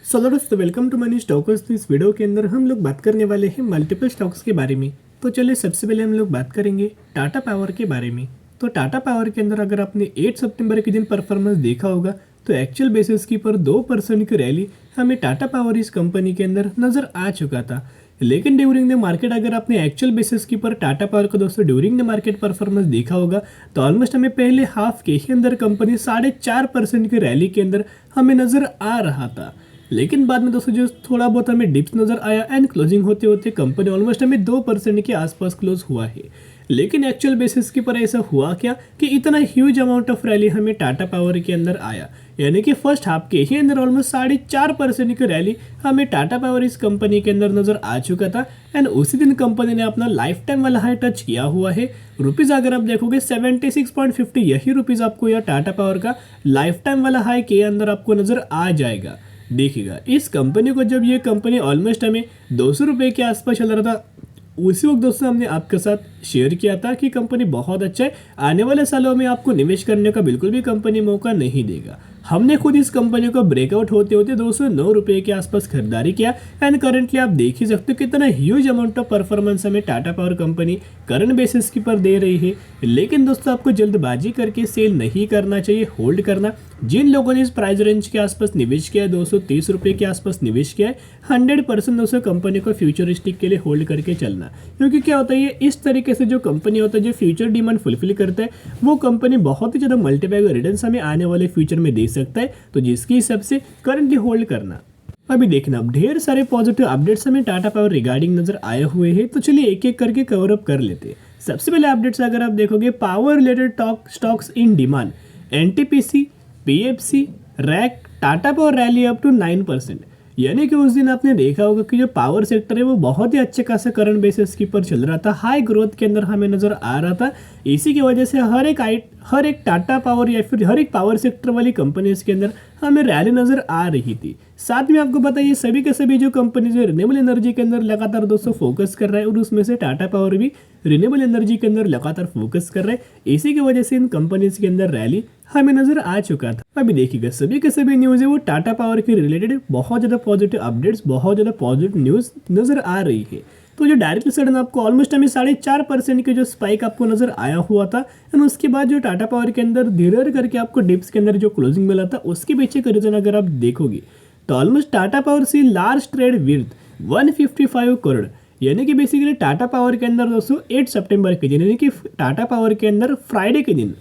Hello दोस्तों, welcome to money stalkers. तो इस वीडियो के अंदर हम लोग बात करने वाले हैं मल्टीपल स्टॉक्स के बारे में। तो चलिए सबसे पहले हम लोग बात करेंगे टाटा पावर के बारे में। तो टाटा पावर के अंदर अगर आपने 8 सितंबर के दिन परफॉर्मेंस देखा होगा तो एक्चुअल बेसिस की पर 2% की रैली हमें टाटा पावर इस कंपनी के अंदर नजर आ चुका था। लेकिन ड्यूरिंग द मार्केट अगर आपने एक्चुअल बेसिस की पर टाटा पावर का दोस्तों ड्यूरिंग द मार्केट परफॉर्मेंस देखा होगा तो ऑलमोस्ट हमें पहले हाफ के ही अंदर कंपनी 4.5% की रैली के अंदर हमें नजर आ रहा था। लेकिन बाद में दोस्तों जो थोड़ा बहुत हमें डिप्स नजर आया एंड क्लोजिंग होते होते कंपनी ऑलमोस्ट हमें 2% के आसपास क्लोज हुआ है। लेकिन एक्चुअल बेसिस के पर ऐसा हुआ क्या कि इतना ह्यूज अमाउंट ऑफ रैली हमें टाटा पावर के अंदर आया, यानी कि फर्स्ट हाफ के ही अंदर ऑलमोस्ट 4.5% की रैली हमें टाटा पावर इस कंपनी के अंदर नजर आ चुका था। एंड उसी दिन कंपनी ने अपना लाइफ टाइम वाला हाई टच किया हुआ है। रुपीज़ अगर आप देखोगे 76.50 यही रुपीज़ आपको यह टाटा पावर का लाइफ टाइम वाला हाई के अंदर आपको नजर आ जाएगा। देखिएगा इस कंपनी को जब ये कंपनी ऑलमोस्ट हमें 200 रुपये के आसपास चल रहा था उसी वक्त दोस्तों हमने आपके साथ शेयर किया था कि कंपनी बहुत अच्छा है, आने वाले सालों में आपको निवेश करने का बिल्कुल भी कंपनी मौका नहीं देगा। हमने खुद इस कंपनी को ब्रेकआउट होते होते 209 रुपये के आसपास खरीदारी किया एंड करंटली आप देख ही सकते हो कितना ह्यूज अमाउंट ऑफ परफॉर्मेंस हमें Tata power company current basis की पर दे रही है। लेकिन दोस्तों आपको जल्दबाजी करके सेल नहीं करना चाहिए, होल्ड करना। जिन लोगों ने इस प्राइस रेंज के आसपास निवेश किया है 230 रुपये के आसपास निवेश किया है 100% दोस्तों कंपनी को फ्यूचरिस्टिक के लिए होल्ड करके चलना। क्योंकि क्या होता है ये इस तरीके से जो कंपनी होता है जो फ्यूचर डिमांड फुलफिल करता है वो कंपनी बहुत ही ज़्यादा मल्टीपल रिटर्न्स हमें आने वाले फ्यूचर में दे सकता है। तो जिसके हिसाब से करंटली होल्ड करना। अभी देखना अब ढेर सारे पॉजिटिव अपडेट्स हमें टाटा पावर रिगार्डिंग नजर आए हुए हैं, तो चलिए एक एक करके कवर अप कर लेते हैं। सबसे पहले अपडेट्स अगर आप देखोगे power related stocks in demand, NTPC, PFC, रैक, Tata power rally up to 9%। यानी कि उस दिन आपने देखा होगा कि जो पावर सेक्टर है वो बहुत ही अच्छे खासा करंट बेसिस की पर चल रहा था, हाई ग्रोथ के अंदर हमें नजर आ रहा था। इसी की वजह से हर एक टाटा पावर या फिर हर एक पावर सेक्टर वाली कंपनीज के अंदर हमें रैली नजर आ रही थी। साथ में आपको बताइए सभी के सभी जो कंपनीज रिन्यूएबल एनर्जी के अंदर लगातार दोस्तों फोकस कर रहा है और उसमें से टाटा पावर भी रिन्यूएबल एनर्जी के अंदर लगातार फोकस कर रहा है। इसी की वजह से इन कंपनीज के अंदर रैली हमें नजर आ चुका था। अभी देखिएगा सभी के सभी न्यूज़ है वो टाटा पावर के रिलेटेड बहुत ज़्यादा पॉजिटिव अपडेट्स, बहुत ज़्यादा पॉजिटिव न्यूज़ नजर आ रही है। तो जो डायरेक्टली सडन आपको ऑलमोस्ट हमें 4.5% के जो स्पाइक आपको नजर आया हुआ था एंड उसके बाद जो टाटा पावर के अंदर धीरे करके आपको डिप्स के अंदर जो क्लोजिंग मिला था उसके पीछे का रीजन अगर आप देखोगे तो ऑलमोस्ट टाटा पावर सी लार्ज ट्रेड विर्थ 155 करोड़। यानी कि बेसिकली टाटा पावर के अंदर दोस्तों 8 सितंबर के दिन यानी कि टाटा पावर के अंदर फ्राइडे के दिन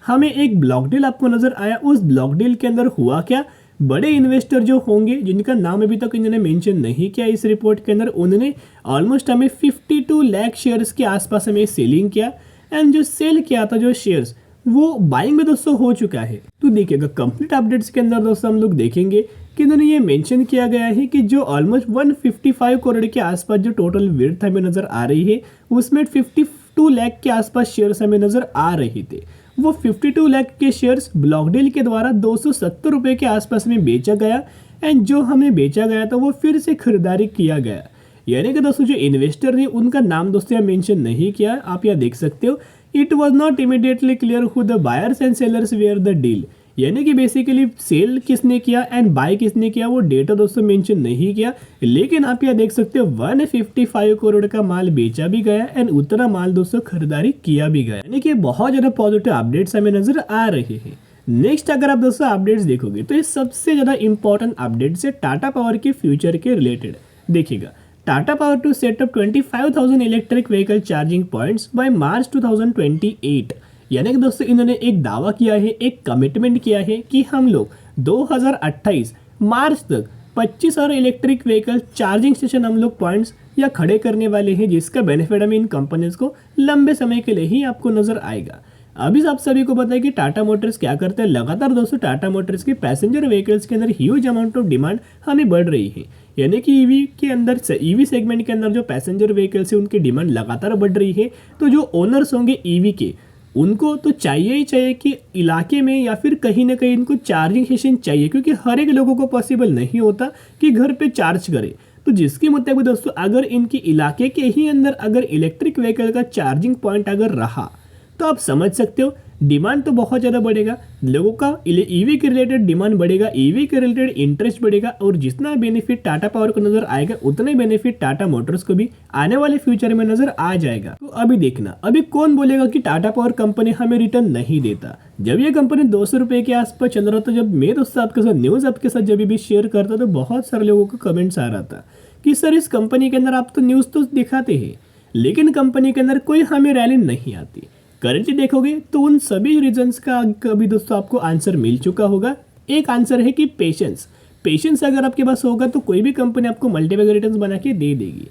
हमें एक ब्लॉक डील आपको नजर आया। उस ब्लॉक डील के अंदर हुआ क्या, बड़े इन्वेस्टर जो होंगे जिनका नाम अभी तक इन्होंने मेंशन नहीं किया इस रिपोर्ट के अंदर, उन्होंने ऑलमोस्ट हमें 52 लाख शेयर्स के आसपास हमें सेलिंग किया एंड जो सेल किया था जो शेयर्स वो बाइंग में दोस्तों हो चुका है। तो देखिएगा कंप्लीट अपडेट्स के अंदर दोस्तों हम लोग देखेंगे कि इन्होंने ये मेंशन किया गया है कि जो ऑलमोस्ट 155 करोड़ के आसपास जो टोटल वर्थ हमें नजर आ रही है उसमें 52 लाख के आसपास शेयर्स हमें नजर आ रहे थे। वो 52 लाख के शेयर्स ब्लॉक डील के द्वारा 270 रुपये के आसपास में बेचा गया एंड जो हमें बेचा गया था वो फिर से खरीदारी किया गया। यानी कि दोस्तों जो इन्वेस्टर है उनका नाम दोस्तों यहाँ मेंशन नहीं किया, आप यहाँ देख सकते हो। It was not immediately clear who the buyers and sellers were the deal. यानी कि बेसिकली सेल किसने किया एंड बाय किसने किया वो डेटा दोस्तों मेंशन नहीं किया। लेकिन आप यहाँ देख सकते हो 155 करोड़ का माल बेचा भी गया एंड उतना माल दोस्तों खरीदारी किया भी गया। यानी कि बहुत ज़्यादा पॉजिटिव अपडेट्स हमें नजर आ रहे हैं। नेक्स्ट अगर आप दोस्तों अपडेट्स देखोगे तो ये सबसे ज़्यादा इंपॉर्टेंट अपडेट्स है टाटा पावर के फ्यूचर के रिलेटेड। देखिएगा Tata power to set up 25,000 electric vehicle charging points by March 2028। यानी कि दोस्तों इन्होंने एक दावा किया है, एक कमिटमेंट किया है कि हम लोग 2028 मार्च तक 25,000 इलेक्ट्रिक व्हीकल चार्जिंग स्टेशन हम लोग पॉइंट्स या खड़े करने वाले हैं, जिसका बेनिफिट हमें इन कंपनीज को लंबे समय के लिए ही आपको नजर आएगा। अभी आप सभी को पता है कि टाटा मोटर्स क्या करता है, लगातार दोस्तों टाटा मोटर्स के पैसेंजर व्हीकल्स के अंदर ह्यूज अमाउंट ऑफ डिमांड हमें बढ़ रही है। यानी कि ईवी के अंदर ईवी सेगमेंट के अंदर जो पैसेंजर व्हीकल्स है उनकी डिमांड लगातार बढ़ रही है। तो जो ओनर्स होंगे ईवी के उनको तो चाहिए ही चाहिए कि इलाके में या फिर कहीं ना कहीं इनको चार्जिंग स्टेशन चाहिए, क्योंकि हर एक लोगों को पॉसिबल नहीं होता कि घर पे चार्ज करे। तो जिसके मुताबिक दोस्तों अगर इनके इलाके के ही अंदर अगर इलेक्ट्रिक व्हीकल का चार्जिंग पॉइंट अगर रहा तो आप समझ सकते हो डिमांड तो बहुत ज़्यादा बढ़ेगा, लोगों का ईवी के रिलेटेड डिमांड बढ़ेगा, ईवी के रिलेटेड इंटरेस्ट बढ़ेगा और जितना बेनिफिट टाटा पावर को नजर आएगा उतना ही बेनिफिट टाटा मोटर्स को भी आने वाले फ्यूचर में नजर आ जाएगा। तो अभी देखना, अभी कौन बोलेगा कि टाटा पावर कंपनी हमें रिटर्न नहीं देता। जब ये कंपनी 200 रुपये के आसपास चल रहा था, जब मैं दोस्तों आपके साथ न्यूज़ आपके साथ जब भी शेयर करता तो बहुत सारे लोगों को कमेंट्स आ रहा था कि सर इस कंपनी के अंदर आप तो न्यूज़ तो दिखाते हैं लेकिन कंपनी के अंदर कोई हमें रैली नहीं आती। करेंटली देखोगे तो उन सभी रीजंस का अभी दोस्तों आपको आंसर मिल चुका होगा। एक आंसर है कि पेशेंस अगर आपके पास होगा तो कोई भी कंपनी आपको मल्टीपल रिटर्न्स बना के दे देगी।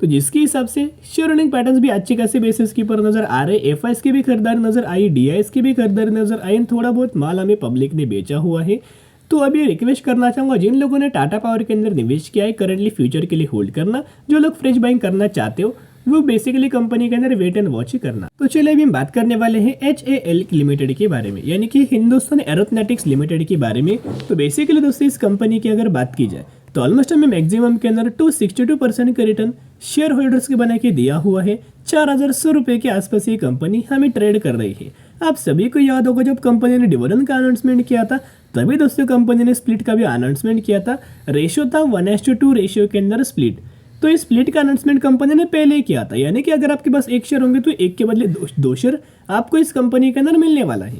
तो जिसके हिसाब से शेयर होल्डिंग पैटर्न्स भी अच्छी खासी बेसिस के ऊपर नजर आ रहे, एफआईएस की भी खरीदारी नजर आई, डीआईएस की भी खरीदारी नजर आई, थोड़ा बहुत माल हमें पब्लिक ने बेचा हुआ है। तो अभी रिक्वेस्ट करना चाहूँगा जिन लोगों ने टाटा पावर के अंदर निवेश किया है करंटली फ्यूचर के लिए होल्ड करना, जो लोग फ्रेश बाइंग करना चाहते हो वो बेसिकली कंपनी के अंदर वेट एंड वॉच ही करना। तो चलिए अभी हम बात करने वाले हैं HAL लिमिटेड के बारे में, यानी कि हिंदुस्तान एरोनॉटिक्स लिमिटेड के बारे में। तो बेसिकली दोस्तों इस कंपनी की अगर बात की जाए तो ऑलमोस्ट हमें मैक्सिमम के अंदर 262% का रिटर्न शेयर होल्डर्स के बना के दिया हुआ है। 4100 रुपये के आसपास ये कंपनी हमें ट्रेड कर रही है। आप सभी को याद होगा जब कंपनी ने डिविडेंड का अनाउंसमेंट किया था तभी दोस्तों कंपनी ने स्प्लिट का भी अनाउंसमेंट किया था। रेशियो था 1:2 रेशियो के अंदर स्प्लिट। तो इस स्प्लिट का अनाउंसमेंट कंपनी ने पहले ही किया था, यानी कि अगर आपके पास एक शेयर होंगे तो एक के बदले दो शेयर आपको इस कंपनी के अंदर मिलने वाला है।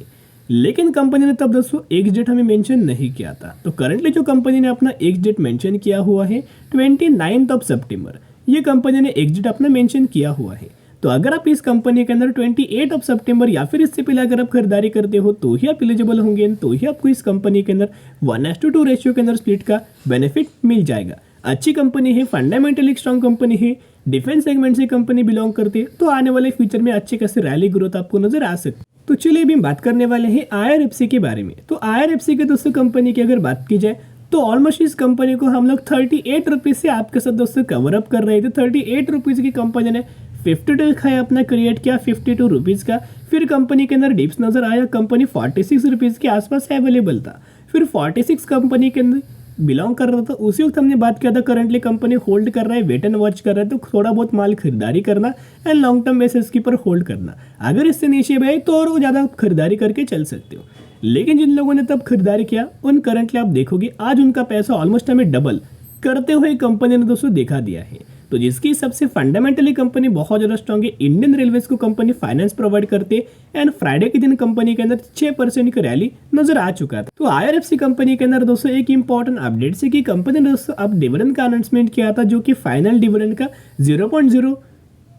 लेकिन कंपनी ने तब दोस्तों एक्स डेट हमें मेंशन नहीं किया था। तो करंटली जो कंपनी ने अपना एक्स डेट मेंशन किया हुआ है 29 सितंबर, ये कंपनी ने एक्स डेट अपना मेंशन किया हुआ है। तो अगर आप इस कंपनी के अंदर 28 सितंबर या फिर इससे पहले अगर आप खरीदारी करते हो तो ही आप एलिजिबल होंगे, तो ही आपको इस कंपनी के अंदर 1:2 रेशियो के अंदर स्प्लिट का बेनिफिट मिल जाएगा। अच्छी कंपनी है, फंडामेंटली स्ट्रॉन्ग कंपनी है, डिफेंस सेगमेंट से कंपनी बिलोंग करती है, तो आने वाले फ्यूचर में अच्छी खासी रैली ग्रोथ आपको नजर आ सकती है। तो चलिए अभी हम बात करने वाले हैं IRFC के बारे में। तो IRFC के दोस्तों कंपनी की अगर बात की जाए तो ऑलमोस्ट इस कंपनी को हम लोग 38 रुपीज़ से आपके साथ दोस्तों कवर अप कर रहे थे। 38 रुपीज़ की कंपनी ने 52 खाया अपना क्रिएट किया 52 रुपीज़ का। फिर कंपनी के अंदर डिप्स नजर आया, कंपनी 46 रुपीज़ के आसपास अवेलेबल था। फिर 46 कंपनी के अंदर बिलोंग कर रहा था। उसी वक्त हमने बात किया था करंटली कंपनी होल्ड कर रहा है, वेट एंड वॉच कर रहा है, तो थोड़ा बहुत माल खरीदारी करना एंड लॉन्ग टर्म बेसिस के ऊपर होल्ड करना। अगर इससे नीचे भी आए तो और ज़्यादा खरीदारी करके चल सकते हो। लेकिन जिन लोगों ने तब खरीदारी किया उन करंटली आप देखोगे आज उनका पैसा ऑलमोस्ट हमें डबल करते हुए कंपनी ने दोस्तों दिखा दिया है। तो जिसकी सबसे फंडामेंटली कंपनी बहुत ज़्यादा स्ट्रॉन्ग है। इंडियन रेलवेज को कंपनी फाइनेंस प्रोवाइड करती है एंड फ्राइडे के दिन कंपनी के अंदर 6% की रैली नजर आ चुका था। तो IRFC कंपनी के अंदर दोस्तों एक इंपॉर्टेंट अपडेट से कि कंपनी ने दोस्तों अब डिविडेंड का अनाउंसमेंट किया था, जो कि फाइनल डिविडेंड का 0.0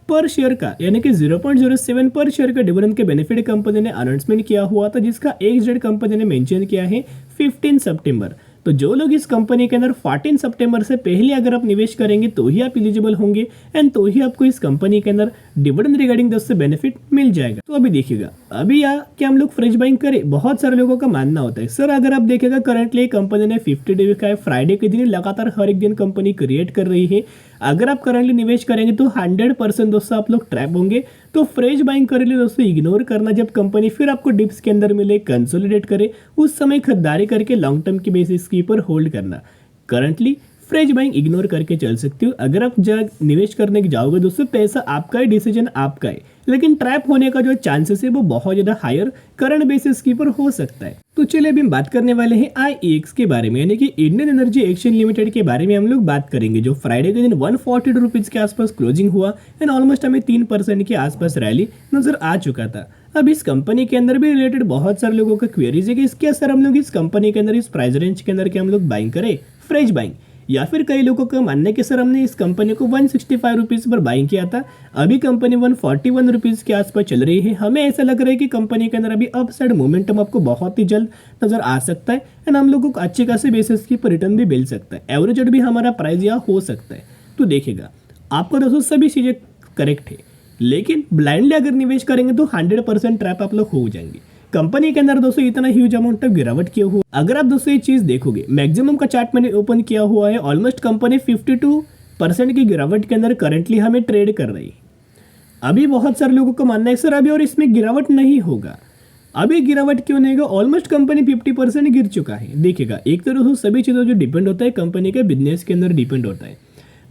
पर शेयर का, यानी कि 0.07 पर शेयर का डिविडेंड के बेनिफिट कंपनी ने अनाउंसमेंट किया हुआ था, जिसका एक्स डेट कंपनी ने मेंशन किया है 15 सितंबर। तो जो लोग इस कंपनी के अंदर 14 सितंबर से पहले अगर आप निवेश करेंगे तो ही आप एलिजिबल होंगे एंड तो ही आपको इस कंपनी के अंदर डिविडेंड रिगार्डिंग दोस्तों बेनिफिट मिल जाएगा। तो अभी देखिएगा, अभी क्या हम लोग फ्रेश बाइंग करें? बहुत सारे लोगों का मानना होता है सर अगर आप देखेगा करंटली कंपनी ने 50 डे का है, फ्राइडे के दिन लगातार हर एक दिन कंपनी क्रिएट कर रही है। अगर आप करंटली निवेश करेंगे तो 100% दोस्तों आप लोग ट्रैप होंगे। तो फ्रेश बाइंग करे लिए दोस्तों इग्नोर करना, जब कंपनी फिर आपको डिप्स के अंदर मिले, कंसोलिडेट करे, उस समय खरीदारी करके लॉन्ग टर्म की बेसिस के ऊपर होल्ड करना। करंटली फ्रेश बाइंग इग्नोर करके चल सकते हो। अगर आप निवेश करने के जाओगे दोस्तों, पैसा आपका है, डिसीजन आपका है, लेकिन ट्रैप होने का जो चांसेस है वो बहुत ज़्यादा हायर करंट बेसिस के ऊपर हो सकता है। तो चलिए अभी हम बात करने वाले हैं IEX के बारे में, यानी कि इंडियन एनर्जी एक्सचेंज लिमिटेड के बारे में हम लोग बात करेंगे, जो फ्राइडे के दिन 142 रुपीज़ के आसपास क्लोजिंग हुआ एंड ऑलमोस्ट हमें 3% के आसपास रैली नजर आ चुका था। अब इस कंपनी के अंदर भी रिलेटेड बहुत सारे लोगों का क्वेरीज है कि इसके असर हम लोग इस कंपनी के अंदर इस प्राइस रेंज के अंदर क्या हम लोग बाइंग करें फ्रेश बाइंग, या फिर कई लोगों का मानने के सर हमने इस कंपनी को 165 रुपीज़ पर बाइंग किया था, अभी कंपनी 141 रुपीज़ के आसपास चल रही है। हमें ऐसा लग रहा है कि कंपनी के अंदर अभी अपसाइड मोमेंटम आपको बहुत ही जल्द नजर आ सकता है एंड हम लोगों को अच्छे खासे बेसिस की पर रिटर्न भी मिल सकता है। एवरेज भी हमारा प्राइस यहाँ हो सकता है। तो देखिएगा आपको दोस्तों सभी चीज़ें करेक्ट है, लेकिन ब्लाइंडली अगर निवेश करेंगे तो 100% ट्रैप आप लोग हो जाएंगे। कंपनी के अंदर दोस्तों इतना ह्यूज अमाउंट तक गिरावट किया हुआ, अगर आप दोस्तों ये चीज देखोगे मैक्सिमम का चार्ट मैंने ओपन किया हुआ है, ऑलमोस्ट कंपनी 52% की गिरावट के अंदर करंटली हमें ट्रेड कर रही है। अभी बहुत सारे लोगों का मानना है सर अभी और इसमें गिरावट नहीं होगा। अभी गिरावट क्यों नहीं होगा? ऑलमोस्ट कंपनी 50% गिर चुका है। देखिएगा एक तो दोस्तों सभी चीज़ों जो डिपेंड होता है कंपनी के बिजनेस के अंदर डिपेंड होता है।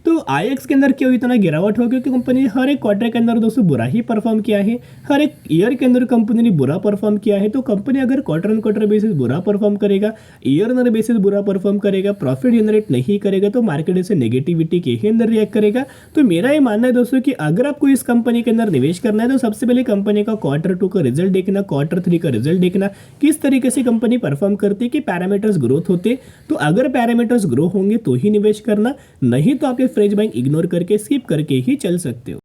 तो आईएक्स के अंदर क्यों इतना गिरावट हो, क्योंकि कंपनी ने हर एक क्वार्टर के अंदर दोस्तों बुरा ही परफॉर्म किया है, हर एक ईयर के अंदर कंपनी ने बुरा परफॉर्म किया है। तो कंपनी अगर क्वार्टर ऑन क्वार्टर बेसिस बुरा परफॉर्म करेगा, ईयर ऑन बेसिस बुरा परफॉर्म करेगा, प्रॉफिट जनरेट नहीं करेगा, तो मार्केट इसे नेगेटिविटी के ही अंदर रिएक्ट करेगा। तो मेरा ये मानना है दोस्तों कि अगर आपको इस कंपनी के अंदर निवेश करना है तो सबसे पहले कंपनी का क्वार्टर 2 का रिजल्ट देखना, क्वार्टर 3 का रिजल्ट देखना, किस तरीके से कंपनी परफॉर्म करती है, कि पैरामीटर्स ग्रोथ होते। तो अगर पैरामीटर्स ग्रो होंगे तो ही निवेश करना, नहीं तो आप ये फ्रेश बाइंग इग्नोर करके स्किप करके ही चल सकते हो।